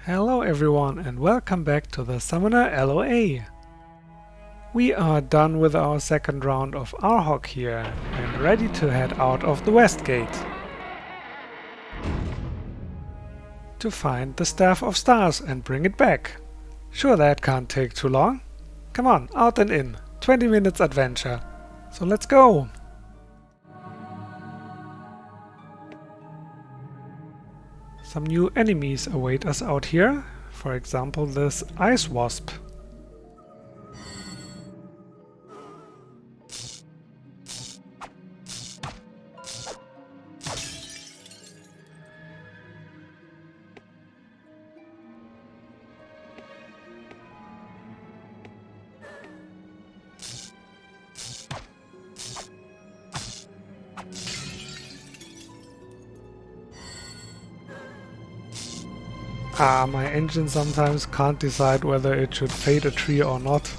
Hello everyone and welcome back to the Summoner LoA. We are done with our second round of Arhok here and ready to head out of the west gate to find the Staff of Stars and bring it back. Sure, that can't take too long. Come on, out and in. 20 minutes adventure. So let's go! Some new enemies await us out here, for example this ice wasp. My engine sometimes can't decide whether it should fade a tree or not.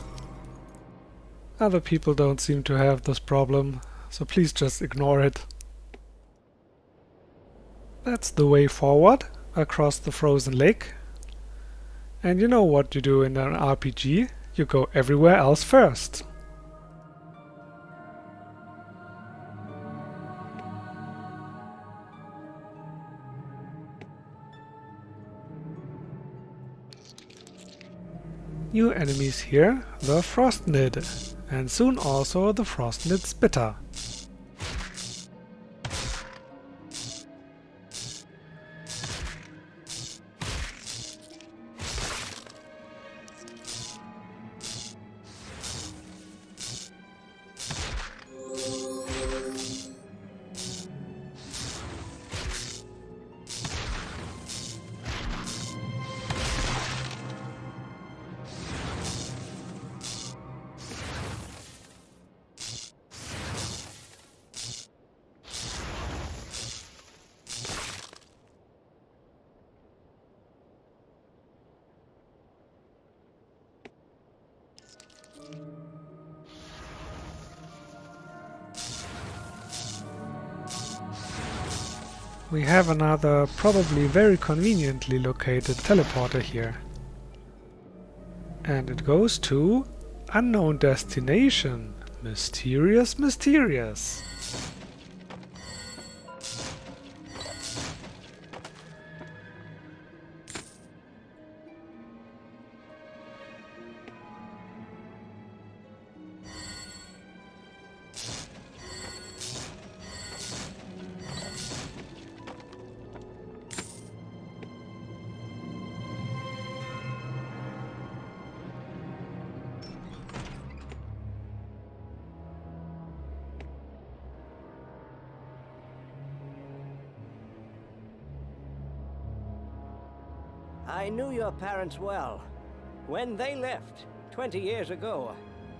Other people don't seem to have this problem, so please just ignore it. That's the way forward, across the frozen lake. And you know what you do in an RPG, you go everywhere else first. New enemies here, the Frostnid, and soon also the Frostnid Spitter. We have another, probably very conveniently located teleporter here. And it goes to unknown destination. Mysterious, mysterious. I knew your parents well. When they left, 20 years ago,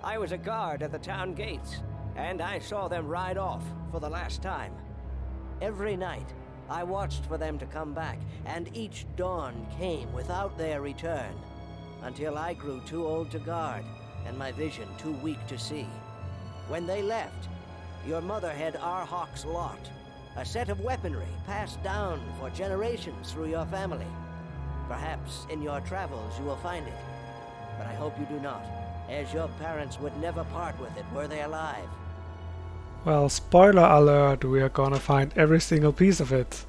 I was a guard at the town gates, and I saw them ride off for the last time. Every night, I watched for them to come back, and each dawn came without their return, until I grew too old to guard, and my vision too weak to see. When they left, your mother had Arhok's lot, a set of weaponry passed down for generations through your family. Perhaps in your travels you will find it, but I hope you do not, as your parents would never part with it were they alive. Well, spoiler alert, we are gonna find every single piece of it.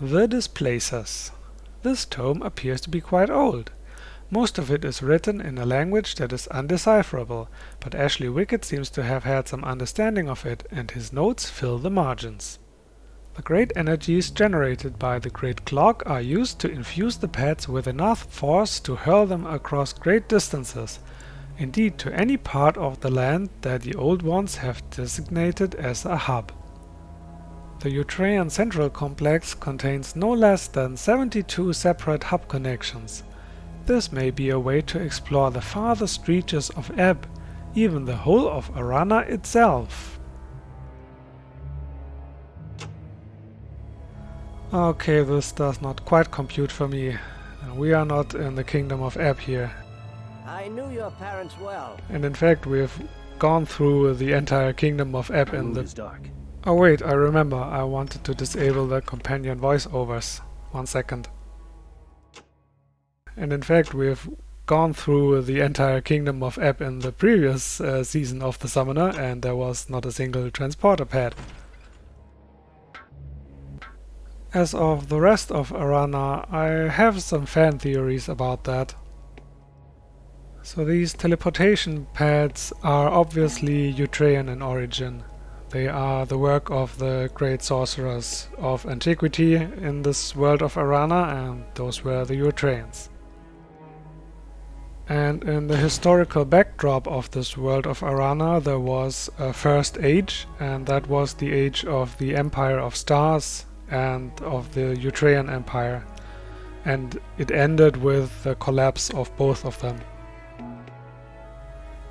The Displacers. This tome appears to be quite old. Most of it is written in a language that is undecipherable, but Ashley Wickett seems to have had some understanding of it, and his notes fill the margins. The great energies generated by the great clock are used to infuse the pets with enough force to hurl them across great distances, indeed to any part of the land that the Old Ones have designated as a hub. The Utrean Central Complex contains no less than 72 separate hub connections. This may be a way to explore the farthest reaches of Ebb, even the whole of Arana itself. Okay, this does not quite compute for me. We are not in the kingdom of Ebb here. I knew your parents well. And in fact, we have gone through the entire kingdom of Ebb in the... dark. Oh wait, I remember. I wanted to disable the companion voiceovers. 1 second. And in fact, we've gone through the entire kingdom of Ebb in the previous season of the Summoner, and there was not a single transporter pad. As of the rest of Arana, I have some fan theories about that. So these teleportation pads are obviously Eutrean in origin. They are the work of the great sorcerers of antiquity in this world of Arana, and those were the Eutreans. And in the historical backdrop of this world of Arana, there was a first age, and that was the age of the Empire of Stars and of the Eutrean Empire. And it ended with the collapse of both of them.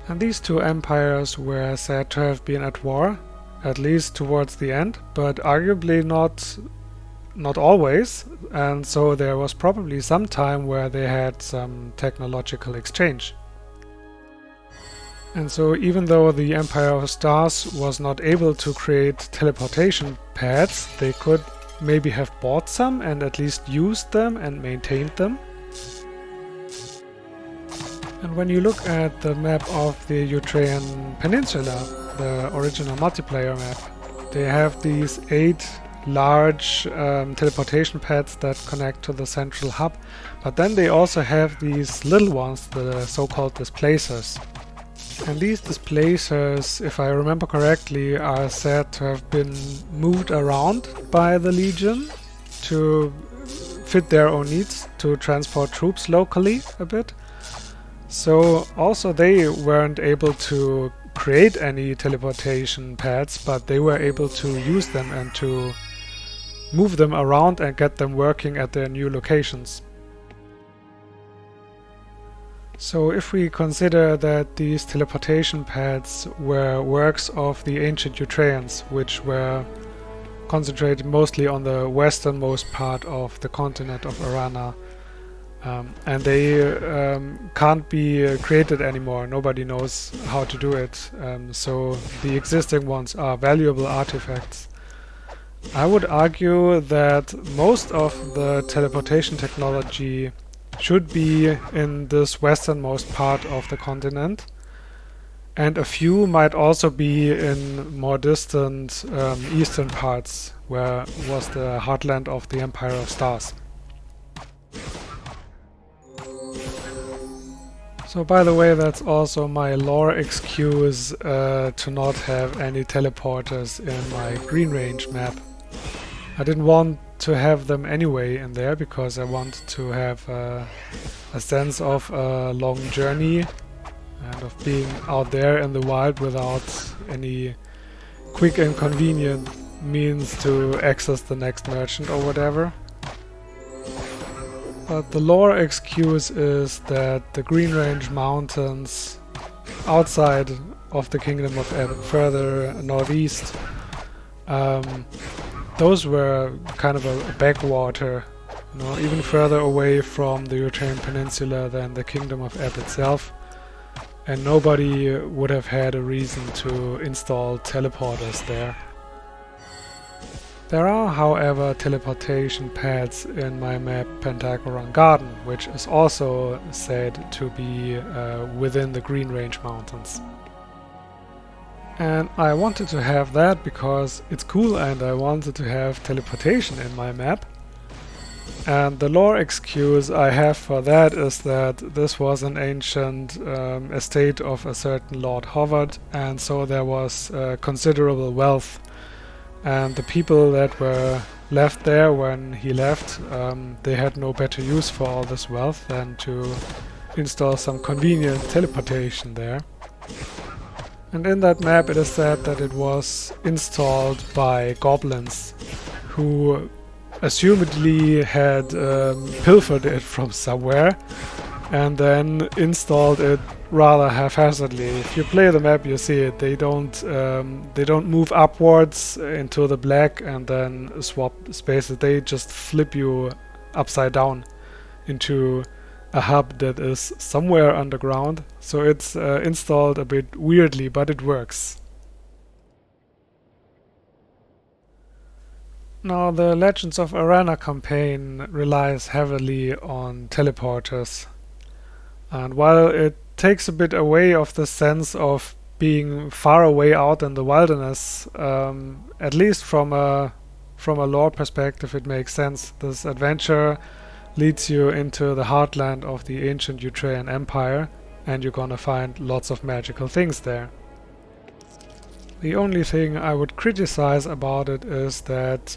And these two empires were said to have been at war, at least towards the end, but arguably not always, and so there was probably some time where they had some technological exchange. And so even though the Empire of Stars was not able to create teleportation pads, they could maybe have bought some and at least used them and maintained them. And when you look at the map of the Eutrean Peninsula, the original multiplayer map, they have these 8 large teleportation pads that connect to the central hub, but then they also have these little ones, the so-called displacers. And these displacers, if I remember correctly, are said to have been moved around by the Legion to fit their own needs, to transport troops locally a bit. So also they weren't able to create any teleportation pads, but they were able to use them and to move them around and get them working at their new locations. So if we consider that these teleportation pads were works of the ancient Eutreans, which were concentrated mostly on the westernmost part of the continent of Arana, and they can't be created anymore, nobody knows how to do it, so the existing ones are valuable artifacts. I would argue that most of the teleportation technology should be in this westernmost part of the continent, and a few might also be in more distant eastern parts, where was the heartland of the Empire of Stars. So by the way, that's also my lore excuse to not have any teleporters in my Green Range map. I didn't want to have them anyway in there because I want to have a sense of a long journey and of being out there in the wild without any quick and convenient means to access the next merchant or whatever. But the lore excuse is that the Green Range Mountains outside of the Kingdom of Ebb, further northeast, those were kind of a backwater, you know, even further away from the Eutrean Peninsula than the Kingdom of Ebb itself, and nobody would have had a reason to install teleporters there. There are, however, teleportation pads in my map Pentagoran Garden, which is also said to be within the Green Range Mountains. And I wanted to have that because it's cool and I wanted to have teleportation in my map. And the lore excuse I have for that is that this was an ancient estate of a certain Lord Howard, and so there was considerable wealth. And the people that were left there when he left, they had no better use for all this wealth than to install some convenient teleportation there. And in that map it is said that it was installed by goblins who assumedly had pilfered it from somewhere and then installed it rather haphazardly. If you play the map, you see it. They don't move upwards into the black and then swap spaces. They just flip you upside down into a hub that is somewhere underground, so it's installed a bit weirdly, but it works. Now, the Legends of Arena campaign relies heavily on teleporters, and while it takes a bit away of the sense of being far away out in the wilderness, at least from a lore perspective, it makes sense. This adventure leads you into the heartland of the ancient Eutrean Empire, and you're gonna find lots of magical things there. The only thing I would criticize about it is that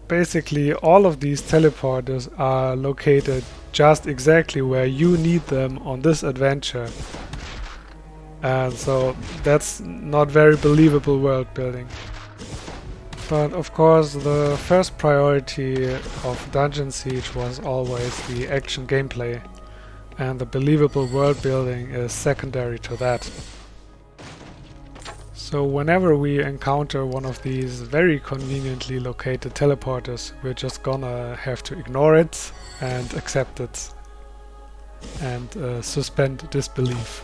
basically all of these teleporters are located just exactly where you need them on this adventure. And so that's not very believable world building. But of course the first priority of Dungeon Siege was always the action gameplay, and the believable world building is secondary to that. So whenever we encounter one of these very conveniently located teleporters, we're just gonna have to ignore it and accept it and suspend disbelief.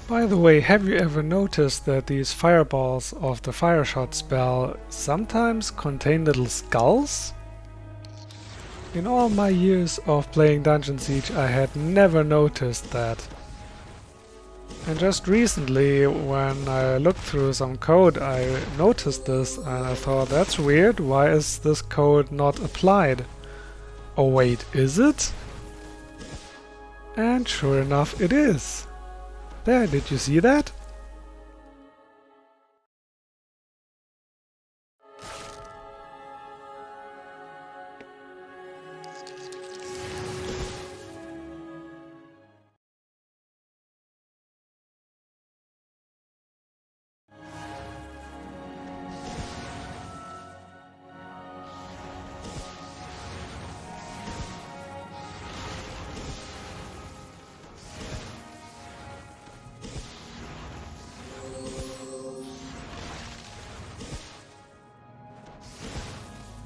By the way, have you ever noticed that these fireballs of the Fireshot spell sometimes contain little skulls? In all my years of playing Dungeon Siege, I had never noticed that. And just recently, when I looked through some code, I noticed this and I thought, that's weird, why is this code not applied? Oh wait, is it? And sure enough, it is. There, did you see that?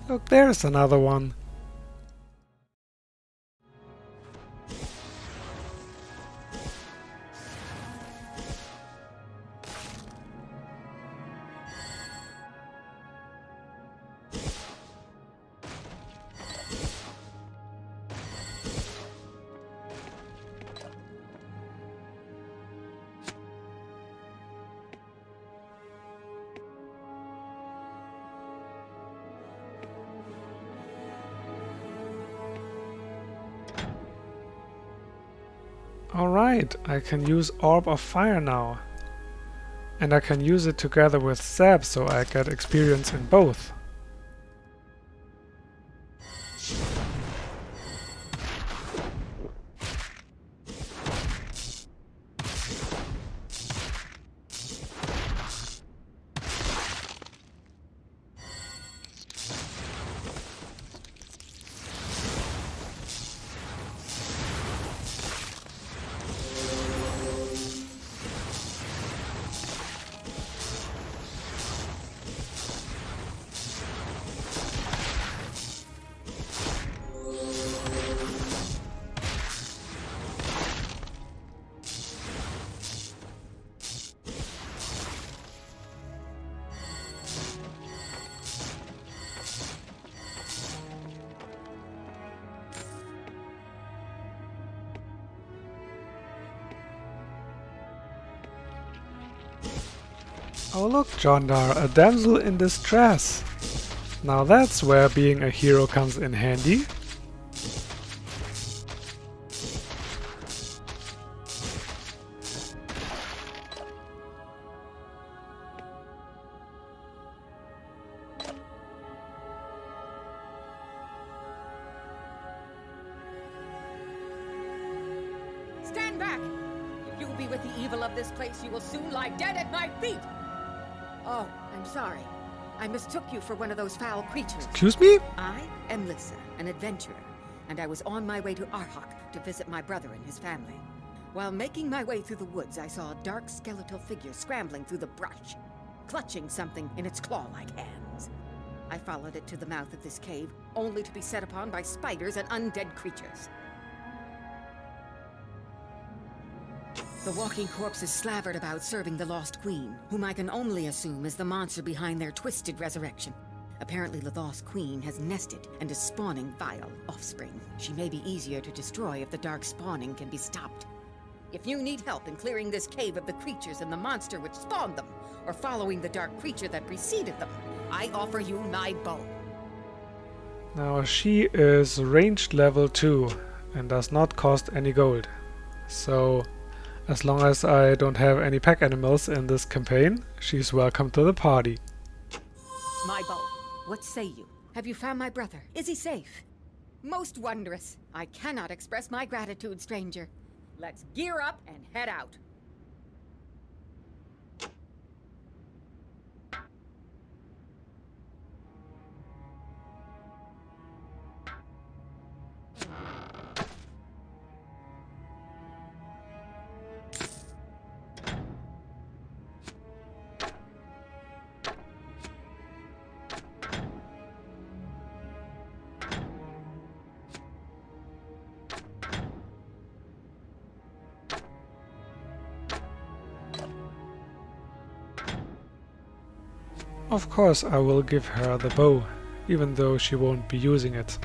Look, there's another one. Alright, I can use Orb of Fire now. And I can use it together with Zap, so I get experience in both. Oh look, Jondar, a damsel in distress. Now that's where being a hero comes in handy. Stand back! If you will be with the evil of this place, you will soon lie dead at my feet! Oh, I'm sorry. I mistook you for one of those foul creatures. Excuse me? I am Lissa, an adventurer, and I was on my way to Arhok to visit my brother and his family. While making my way through the woods, I saw a dark skeletal figure scrambling through the brush, clutching something in its claw-like hands. I followed it to the mouth of this cave, only to be set upon by spiders and undead creatures. The walking corpses slavered about serving the lost queen, whom I can only assume is the monster behind their twisted resurrection. Apparently the lost queen has nested and is spawning vile offspring. She may be easier to destroy if the dark spawning can be stopped. If you need help in clearing this cave of the creatures and the monster which spawned them, or following the dark creature that preceded them, I offer you my bow. Now she is ranged level 2 and does not cost any gold. So as long as I don't have any pack animals in this campaign, she's welcome to the party. My bow. What say you? Have you found my brother? Is he safe? Most wondrous. I cannot express my gratitude, stranger. Let's gear up and head out. Of course I will give her the bow, even though she won't be using it.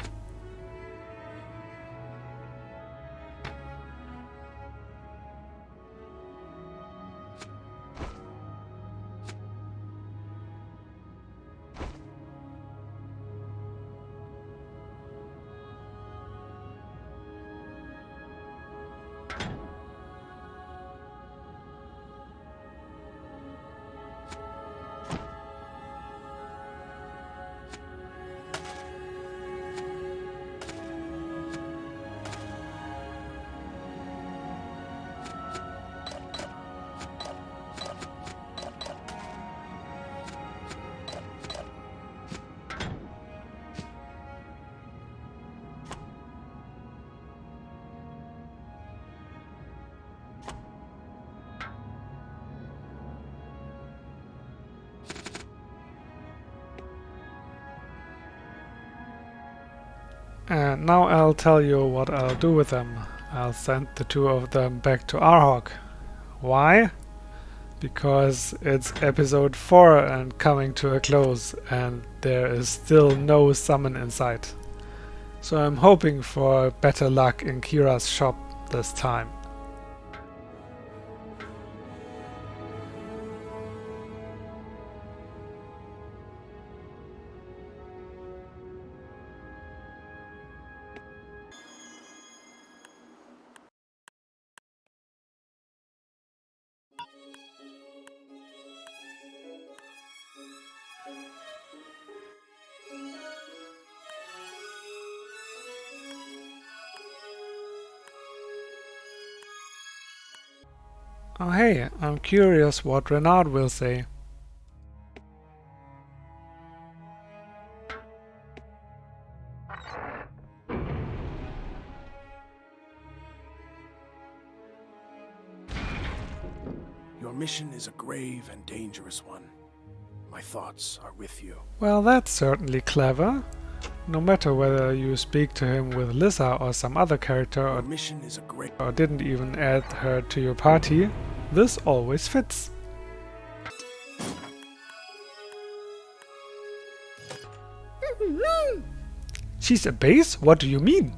And now I'll tell you what I'll do with them. I'll send the two of them back to Arhok. Why? Because it's episode 4 and coming to a close, and there is still no summon in sight. So I'm hoping for better luck in Kira's shop this time. Oh hey, I'm curious what Renard will say. Your mission is a grave and dangerous one. My thoughts are with you. Well, that's certainly clever. No matter whether you speak to him with Lissa or some other character Your mission is a grave. or didn't even add her to your party, this always fits. She's a base? What do you mean?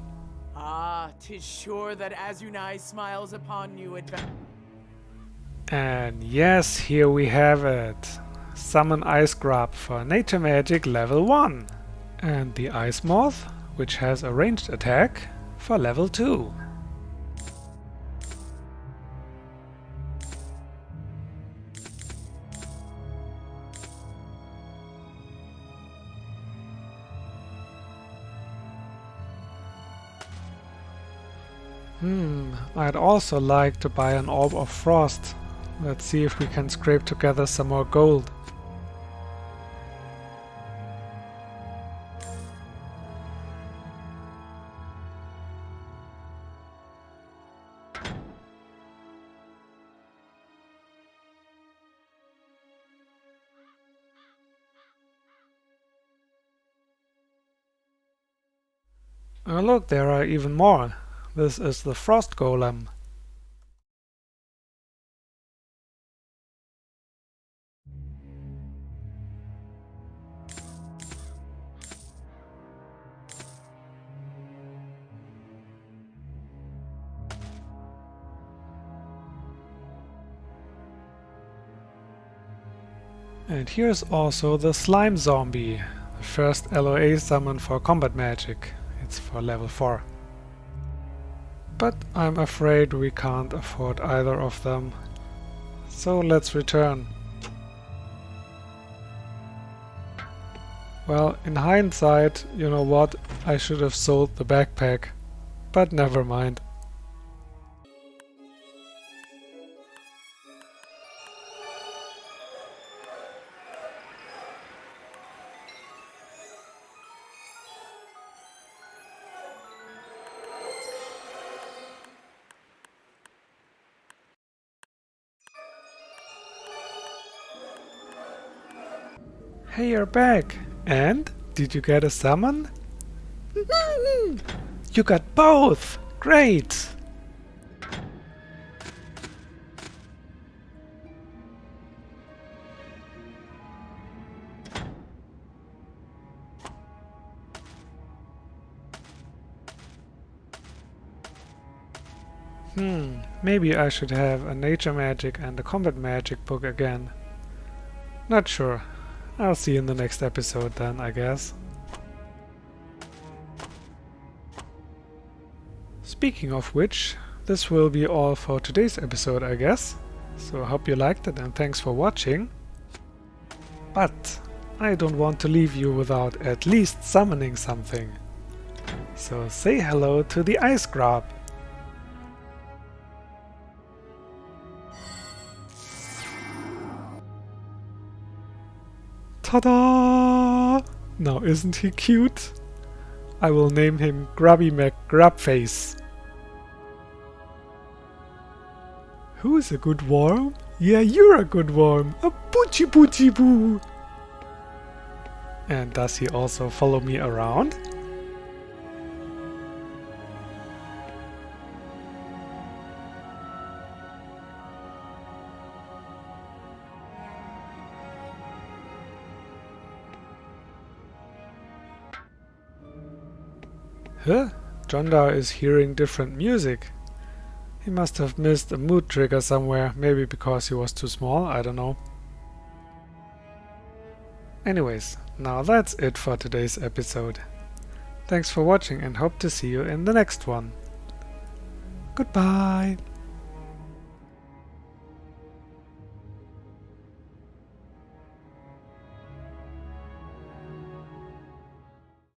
Ah, 'tis sure that Azunai smiles upon you, And yes, here we have it. Summon Ice Grub for Nature Magic level 1. And the Ice Moth, which has a ranged attack, for level 2. I'd also like to buy an Orb of Frost. Let's see if we can scrape together some more gold. Oh look, there are even more. This is the Frost Golem. And here's also the Slime Zombie, the first LoA summon for combat magic. It's for level 4. But I'm afraid we can't afford either of them. So let's return. Well, in hindsight, you know what? I should have sold the backpack. But never mind. Hey, you're back! And? Did you get a summon? You got both! Great! Maybe I should have a nature magic and a combat magic book again. Not sure. I'll see you in the next episode then, I guess. Speaking of which, this will be all for today's episode, I guess. So I hope you liked it and thanks for watching. But I don't want to leave you without at least summoning something. So say hello to the ice grub. Ta-da! Now isn't he cute? I will name him Grubby McGrubface. Who's a good worm? Yeah, you're a good worm. A boochie boochie boo. And does he also follow me around? Huh? Jondar is hearing different music. He must have missed a mood trigger somewhere, maybe because he was too small, I don't know. Anyways, now that's it for today's episode. Thanks for watching and hope to see you in the next one. Goodbye!